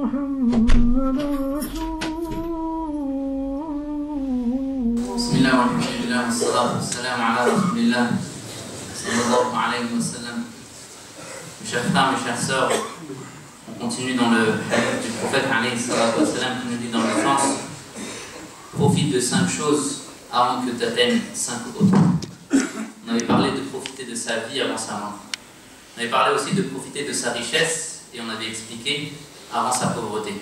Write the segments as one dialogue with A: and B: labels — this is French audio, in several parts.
A: Bismillah, alhamdulillah, wassalatu wassalamu ala rasulillah, sallallahu alayhi wa sallam. Mes chers frères, mes chères sœurs, on continue dans le hadith du prophète alayhi salatu wassalam qui nous dit dans le sens: profite de 5 choses avant que tu atteignes 5 autres. On avait parlé de profiter de sa vie avant sa mort. On avait parlé aussi de profiter de sa richesse et on avait expliqué avant sa pauvreté.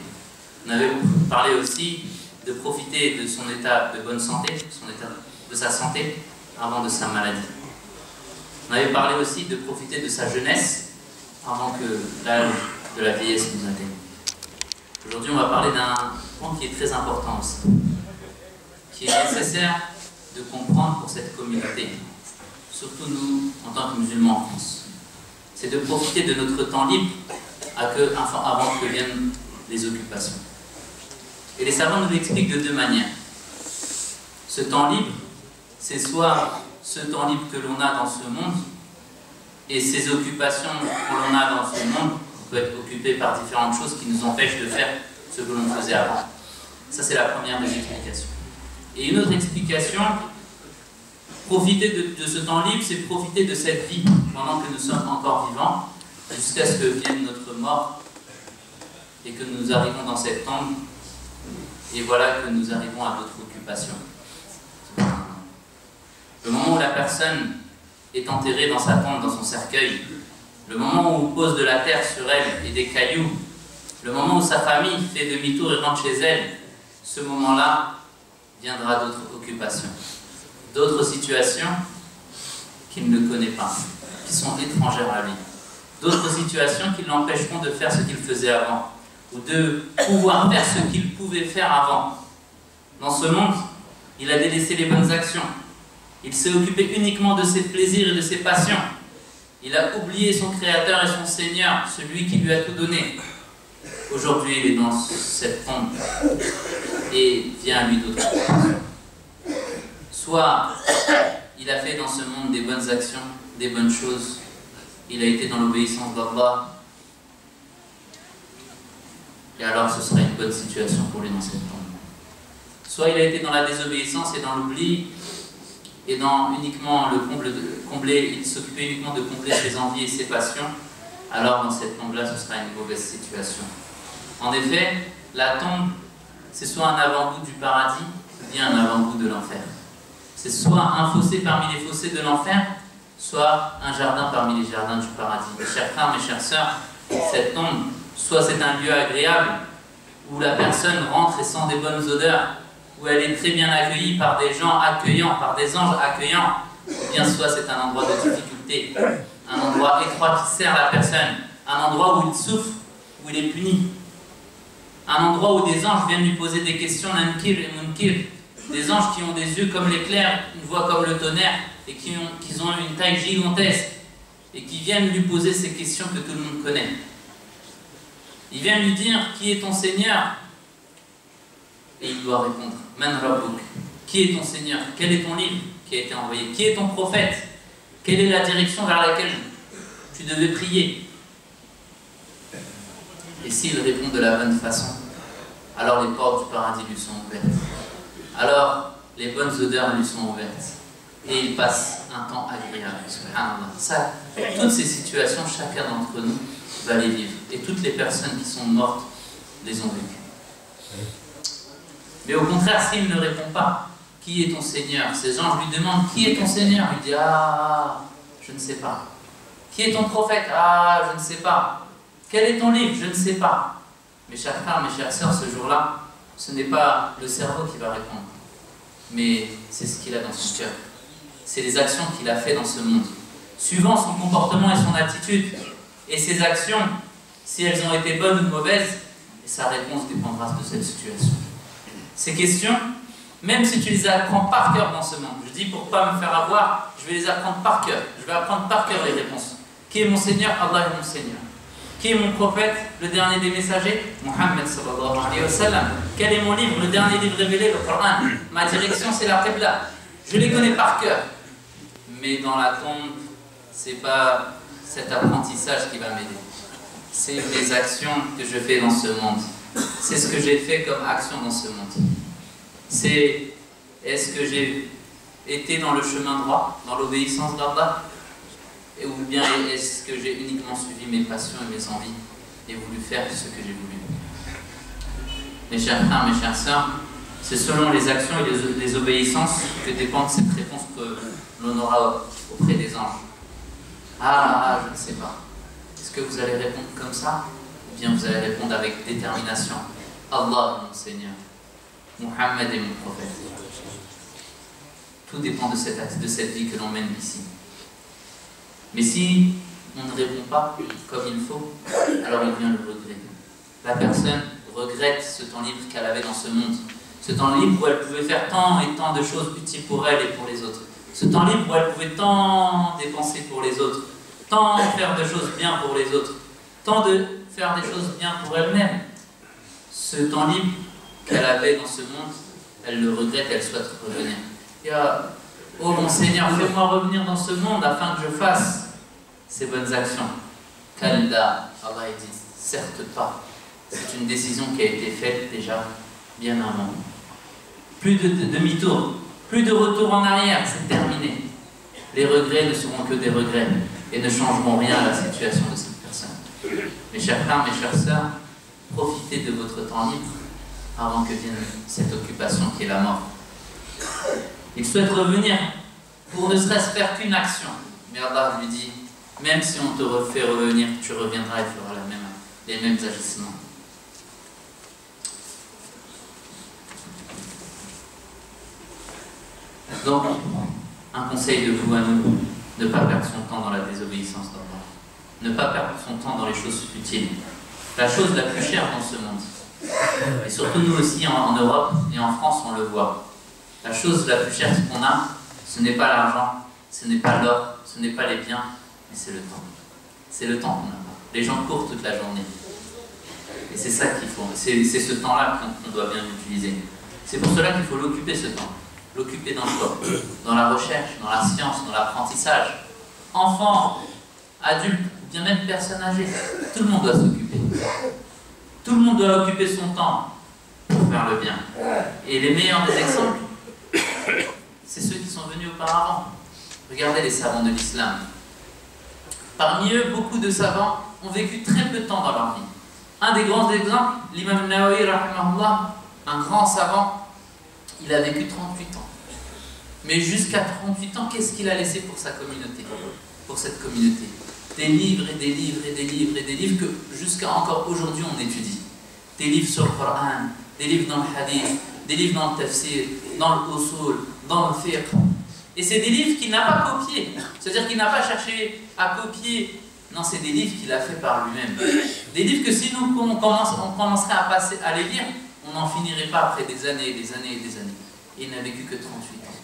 A: On avait parlé aussi de profiter de son état de bonne santé, de sa santé avant de sa maladie. On avait parlé aussi de profiter de sa jeunesse avant que l'âge de la vieillesse nous atteigne. Aujourd'hui, on va parler d'un point qui est très important aussi, qui est nécessaire de comprendre pour cette communauté, surtout nous en tant que musulmans en France. C'est de profiter de notre temps libre avant que viennent les occupations. Et les savants nous l'expliquent de 2 manières. Ce temps libre, c'est soit ce temps libre que l'on a dans ce monde, et ces occupations que l'on a dans ce monde, on peut être occupé par différentes choses qui nous empêchent de faire ce que l'on faisait avant. Ça, c'est la première des explications. Et une autre explication, profiter de ce temps libre, c'est profiter de cette vie pendant que nous sommes encore vivants, jusqu'à ce que vienne notre mort et que nous arrivons dans cette tombe, et voilà que nous arrivons à d'autres occupations. Le moment où la personne est enterrée dans sa tombe, dans son cercueil, le moment où on pose de la terre sur elle et des cailloux, le moment où sa famille fait demi-tour et rentre chez elle, ce moment-là viendra d'autres occupations, d'autres situations qu'il ne connaît pas, qui sont étrangères à lui, d'autres situations qui l'empêcheront de faire ce qu'il faisait avant, ou de pouvoir faire ce qu'il pouvait faire avant. Dans ce monde, il a délaissé les bonnes actions. Il s'est occupé uniquement de ses plaisirs et de ses passions. Il a oublié son Créateur et son Seigneur, celui qui lui a tout donné. Aujourd'hui, il est dans cette tombe et vient à lui d'autres occupations. Soit il a fait dans ce monde des bonnes actions, des bonnes choses. Il a été dans l'obéissance d'Allah. Et alors ce sera une bonne situation pour lui dans cette tombe. Soit il a été dans la désobéissance et dans l'oubli, et dans uniquement il s'occupait uniquement de combler ses envies et ses passions, alors dans cette tombe-là, ce sera une mauvaise situation. En effet, la tombe, c'est soit un avant-goût du paradis, ou bien un avant-goût de l'enfer. C'est soit un fossé parmi les fossés de l'enfer, soit un jardin parmi les jardins du paradis. Mes chers frères, mes chères sœurs, cette tombe, soit c'est un lieu agréable où la personne rentre et sent des bonnes odeurs, où elle est très bien accueillie par des gens accueillants, par des anges accueillants, ou bien soit c'est un endroit de difficulté, un endroit étroit qui sert la personne, un endroit où il souffre, où il est puni, un endroit où des anges viennent lui poser des questions, nankir et munkir, des anges qui ont des yeux comme l'éclair, une voix comme le tonnerre, et qui ont une taille gigantesque, et qui viennent lui poser ces questions que tout le monde connaît. Ils viennent lui dire: qui est ton Seigneur? Et il doit répondre: Man Rabbuk. Qui est ton Seigneur? Quel est ton livre qui a été envoyé? Qui est ton prophète? Quelle est la direction vers laquelle tu devais prier? Et s'il répond de la bonne façon, alors les portes du paradis lui sont ouvertes. Alors les bonnes odeurs lui sont ouvertes. Et il passe un temps agréable. Subhanallah. Ça, toutes ces situations, chacun d'entre nous va les vivre. Et toutes les personnes qui sont mortes les ont vécues. Mais au contraire, s'il ne répond pas, qui est ton Seigneur? Ces gens lui demandent: qui est ton Seigneur? Il dit: ah, je ne sais pas. Qui est ton prophète? Ah, je ne sais pas. Quel est ton livre? Je ne sais pas. Mes chers frères, mes chères sœurs, ce jour-là, ce n'est pas le cerveau qui va répondre, mais c'est ce qu'il a dans son cœur. C'est les actions qu'il a fait dans ce monde. Suivant son comportement et son attitude, et ses actions, si elles ont été bonnes ou mauvaises, et sa réponse dépendra de cette situation. Ces questions, même si tu les apprends par cœur dans ce monde, je dis pour ne pas me faire avoir, je vais les apprendre par cœur. Je vais apprendre par cœur les réponses. Qui est mon Seigneur? Allah est mon Seigneur. Qui est mon prophète, le dernier des messagers? Muhammad sallallahu alayhi wa sallam. Quel est mon livre, le dernier livre révélé, le Coran? Ma direction, c'est la Qibla. Je les connais par cœur. Mais dans la tombe, ce n'est pas cet apprentissage qui va m'aider. c'est mes actions que je fais dans ce monde. C'est ce que j'ai fait comme action dans ce monde. C'est est-ce que j'ai été dans le chemin droit, dans l'obéissance d'Allah, ou bien est-ce que j'ai uniquement suivi mes passions et mes envies et voulu faire ce que j'ai voulu. Mes chers frères, mes chères sœurs, c'est selon les actions et les obéissances que dépend cette réponse que l'on aura auprès des anges. Je ne sais pas. Est-ce que vous allez répondre comme ça? Ou bien vous allez répondre avec détermination? Allah est mon Seigneur. Muhammad est mon prophète. Tout dépend de cette vie que l'on mène ici. Mais si on ne répond pas comme il faut, alors il vient le regret. La personne regrette ce temps libre qu'elle avait dans ce monde. Ce temps libre où elle pouvait faire tant et tant de choses utiles pour elle et pour les autres. Ce temps libre où elle pouvait tant dépenser pour les autres, tant faire de choses bien pour les autres, tant de faire des choses bien pour elle-même. Ce temps libre qu'elle avait dans ce monde, elle le regrette, elle souhaite revenir. Oh mon Seigneur, fais-moi revenir dans ce monde afin que je fasse ces bonnes actions. Kalla, Allah dit, certes pas. C'est une décision qui a été faite déjà bien avant. Plus de demi-tour, plus de retour en arrière, c'est terminé. Les regrets ne seront que des regrets et ne changeront rien à la situation de cette personne. Mes chers frères, mes chères sœurs, profitez de votre temps libre avant que vienne cette occupation qui est la mort. Il souhaite revenir pour ne serait-ce faire qu'une action. Mais Allah lui dit, même si on te refait revenir, tu reviendras et feras les mêmes agissements. Donc, un conseil de vous à nous, ne pas perdre son temps dans la désobéissance d'Allah. Ne pas perdre son temps dans les choses futiles. La chose la plus chère dans ce monde. Et surtout nous aussi en Europe et en France, on le voit. La chose la plus chère qu'on a, ce n'est pas l'argent, ce n'est pas l'or, ce n'est pas les biens, mais c'est le temps. C'est le temps qu'on n'a pas. Les gens courent toute la journée. Et c'est ça qu'il faut. C'est ce temps-là qu'on doit bien utiliser. C'est pour cela qu'il faut l'occuper ce temps. L'occuper dans quoi? Dans la recherche, dans la science, dans l'apprentissage. Enfants, adultes, ou bien même personnes âgées. Tout le monde doit s'occuper. Tout le monde doit occuper son temps pour faire le bien. Et les meilleurs des exemples, c'est ceux qui sont venus auparavant. Regardez les savants de l'islam. Parmi eux, beaucoup de savants ont vécu très peu de temps dans leur vie. Un des grands exemples, l'imam Nawawi, rahimahullah, un grand savant, il a vécu 38 ans. Mais jusqu'à 38 ans, qu'est-ce qu'il a laissé pour sa communauté, pour cette communauté? Des livres et des livres et des livres et des livres que jusqu'à encore aujourd'hui on étudie. Des livres sur le Coran, des livres dans le hadith, des livres dans le tafsir, dans le usul, dans le fiqh. Et c'est des livres qu'il n'a pas copiés. C'est-à-dire qu'il n'a pas cherché à copier. Non, c'est des livres qu'il a fait par lui-même. Des livres que si nous on commencerait à les lire, on n'en finirait pas après des années et des années et des années. Et il n'a vécu que 38 ans.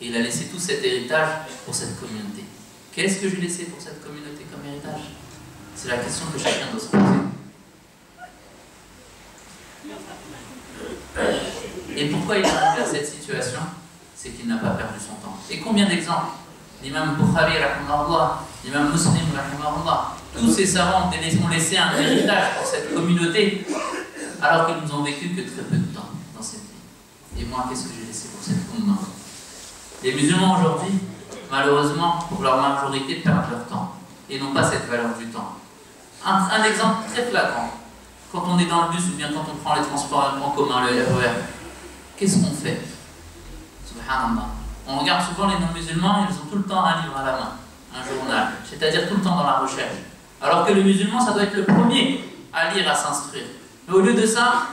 A: Et il a laissé tout cet héritage pour cette communauté. Qu'est-ce que j'ai laissé pour cette communauté comme héritage? C'est la question que chacun doit se poser. Et pourquoi il est arrivé à cette situation? C'est qu'il n'a pas perdu son temps. Et combien d'exemples? L'imam Bukhari, rahimahullah, l'imam Muslim, rahimahullah, tous ces savants ont laissé un héritage pour cette communauté, alors qu'ils nous ont vécu que très peu de temps dans cette vie. Et moi, qu'est-ce que j'ai laissé pour cette communauté? Les musulmans aujourd'hui, malheureusement, pour leur majorité, perdent leur temps et n'ont pas cette valeur du temps. Un exemple très flagrant, quand on est dans le bus ou bien quand on prend les transports en commun, le RER, qu'est-ce qu'on fait? Subhanallah. On regarde souvent les non-musulmans, ils ont tout le temps un livre à la main, un journal, c'est-à-dire tout le temps dans la recherche. Alors que le musulman, ça doit être le premier à lire, à s'instruire. Mais au lieu de ça,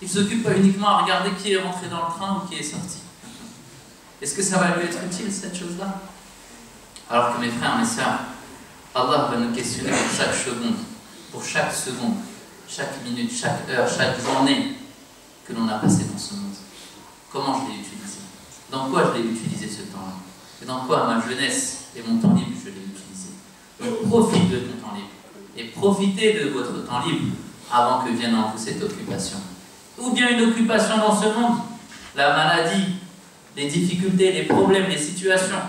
A: il s'occupe pas uniquement à regarder qui est rentré dans le train ou qui est sorti. Est-ce que ça va lui être utile, cette chose-là? Alors que mes frères, mes sœurs, Allah va nous questionner pour chaque seconde, chaque minute, chaque heure, chaque journée que l'on a passé dans ce monde. Comment je l'ai utilisé? Dans quoi je l'ai utilisé ce temps-là? Et dans quoi ma jeunesse et mon temps libre je l'ai utilisé? Donc profite de ton temps libre. Et profitez de votre temps libre avant que vienne en vous cette occupation. Ou bien une occupation dans ce monde, la maladie, les difficultés, les problèmes, les situations.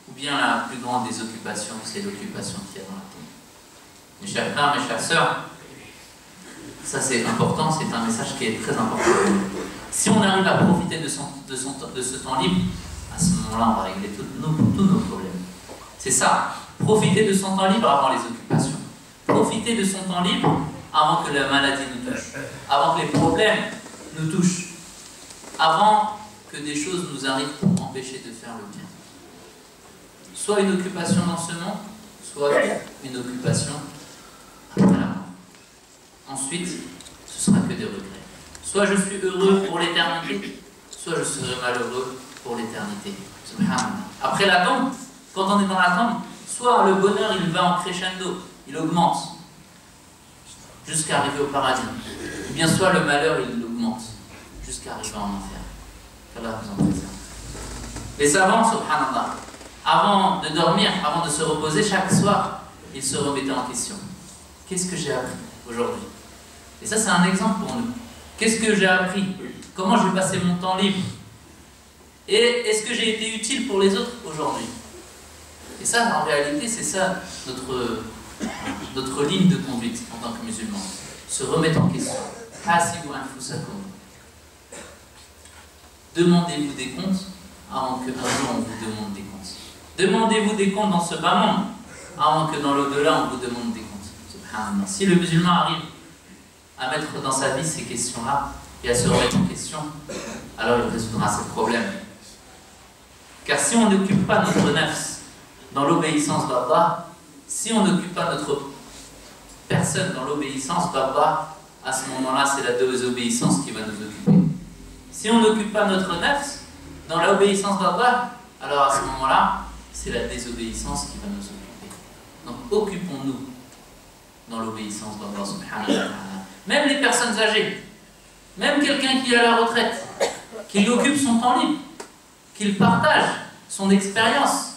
A: Ou bien la plus grande des occupations, c'est l'occupation qu'il y a dans la tombe. Mes chers frères, mes chères sœurs, Ça c'est important, c'est un message qui est très important. Si on arrive à profiter de ce temps libre, à ce moment-là, on va régler tous nos problèmes. C'est ça, profiter de son temps libre avant les occupations. Profiter de son temps libre avant que la maladie nous touche, avant que les problèmes nous touchent, avant que des choses nous arrivent pour empêcher de faire le bien. Soit une occupation dans ce monde, soit une occupation après la mort. Ensuite, ce sera que des regrets. Soit je suis heureux pour l'éternité, soit je serai malheureux pour l'éternité. Après la tombe, quand on est dans la tombe, soit le bonheur il va en crescendo, il augmente jusqu'à arriver au paradis, ou bien soit le malheur il augmente jusqu'à arriver en enfer. Qu'Allah vous en préserve. Les savants, subhanallah, avant de dormir, avant de se reposer chaque soir, ils se remettaient en question. Qu'est-ce que j'ai appris aujourd'hui? Et ça c'est un exemple pour nous. Qu'est-ce que j'ai appris? Comment je vais passer mon temps libre? Et est-ce que j'ai été utile pour les autres aujourd'hui? Et ça, en réalité, c'est ça notre ligne de conduite en tant que musulmans. Se remettre en question. Demandez-vous des comptes avant qu'un jour on vous demande des comptes. Demandez-vous des comptes dans ce bas monde avant que dans l'au-delà on vous demande des comptes. Subhanallah. Si le musulman arrive à mettre dans sa vie ces questions-là et à se remettre en question, alors il résoudra ses problèmes. Car si on n'occupe pas notre nafs dans l'obéissance d'Allah, si on n'occupe pas notre personne dans l'obéissance d'Allah, à ce moment-là, c'est la désobéissance qui va nous occuper. Si on n'occupe pas notre nafs dans l'obéissance d'Allah, alors à ce moment-là, c'est la désobéissance qui va nous occuper. Donc occupons-nous dans l'obéissance d'Allah subhanahu wa ta'ala. Même les personnes âgées, même quelqu'un qui est à la retraite, qu'il occupe son temps libre, qu'il partage son expérience,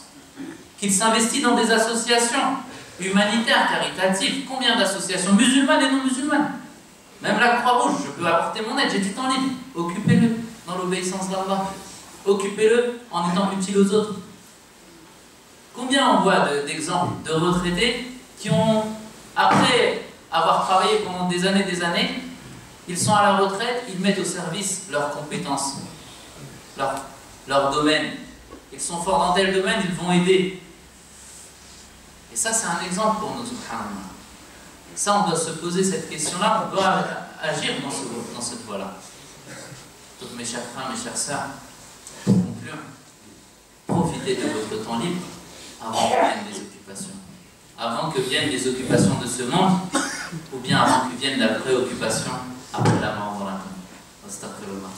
A: qu'il s'investit dans des associations humanitaires, caritatives. Combien d'associations musulmanes et non musulmanes? Même la Croix-Rouge, je peux apporter mon aide, j'ai du temps libre. Occupez-le dans l'obéissance d'Allah. Occupez-le en étant utile aux autres. Combien on voit d'exemples de retraités qui ont, après avoir travaillé pendant des années, ils sont à la retraite, ils mettent au service leurs compétences, leur domaine. Ils sont forts dans tel domaine, ils vont aider. Et ça, c'est un exemple pour nous, subhanallah. Ça, on doit se poser cette question-là, on doit agir dans cette voie-là. Donc, mes chers frères, mes chères sœurs, pour conclure, profitez de votre temps libre avant que viennent les occupations. Avant que viennent les occupations de ce monde, ou bien avant que vienne la préoccupation après la mort dans la tombe. Astaghfirullah.